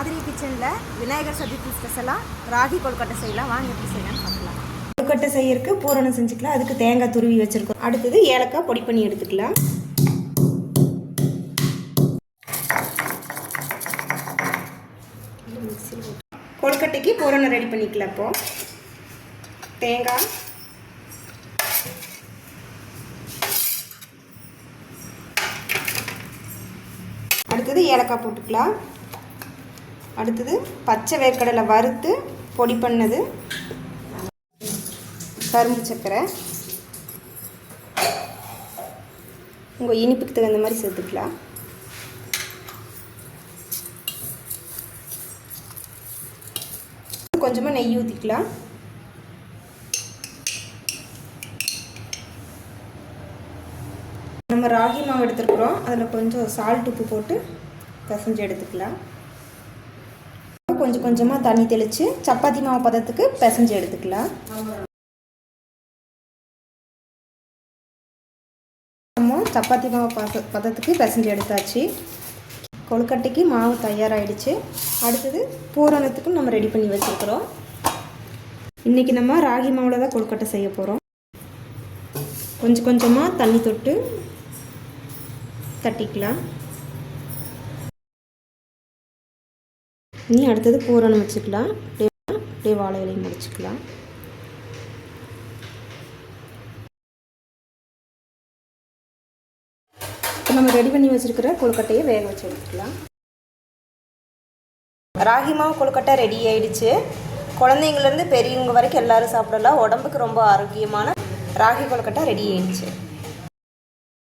மாதிரி கிச்சனில் விநாயகர் சதுர்த்தி ஸ்பெஷலாக ராகி கொழுக்கட்டை செய்யலாம். வாங்க எப்படி செய்யலாம்னு பார்க்கலாம். கொழுக்கட்டை செய்யறதுக்கு பூரணம் செஞ்சுக்கலாம். அதுக்கு தேங்காய் துருவி வச்சுருக்கோம். அடுத்தது ஏலக்காய் பொடி பண்ணி எடுத்துக்கலாம். கொழுக்கட்டைக்கு பூரணம் ரெடி பண்ணிக்கலாம். இப்போது தேங்காய், அடுத்தது ஏலக்காய் போட்டுக்கலாம். அடுத்தது பச்சை வேர்க்கடலை வறுத்து பொடி பண்ணது, கரும்பு சர்க்கரை, உங்கள் இனிப்புக்கு தகுந்த மாதிரி சேர்த்துக்கலாம். கொஞ்சமாக நெய் ஊற்றிக்கலாம். நம்ம ராகி மாவு எடுத்துருக்குறோம். அதில் கொஞ்சம் சால்ட் உப்பு போட்டு பிசைஞ்சு எடுத்துக்கலாம். கொஞ்சம் கொஞ்சமாக தண்ணி தெளித்து சப்பாத்தி மாவு பதத்துக்கு பிசைஞ்சு எடுத்துக்கலாம். நம்ம சப்பாத்தி மாவு பதத்துக்கு பிசைஞ்சு எடுத்தாச்சு. கொழுக்கட்டைக்கு மாவு தயாராகிடுச்சு. அடுத்தது பூரணத்துக்கும் நம்ம ரெடி பண்ணி வச்சுருக்குறோம். இன்றைக்கி நம்ம ராகி மாவில் தான் கொழுக்கட்டை செய்ய போகிறோம். கொஞ்சம் கொஞ்சமாக தண்ணி தொட்டு தட்டிக்கலாம். இனி அடுத்தது பூரணம் வச்சுக்கலாம். அப்படியே வாழை இலையும் முடிச்சுக்கலாம். இப்போ நம்ம ரெடி பண்ணி வச்சுருக்கிற கொழுக்கட்டையை வேக வச்சு எடுத்துக்கலாம். ராகி மாவு கொழுக்கட்டை ரெடி ஆயிடுச்சு. குழந்தைங்கள்லேருந்து பெரியவங்க வரைக்கும் எல்லோரும் சாப்பிடலாம். உடம்புக்கு ரொம்ப ஆரோக்கியமான ராகி கொழுக்கட்டை ரெடி ஆயிடுச்சு.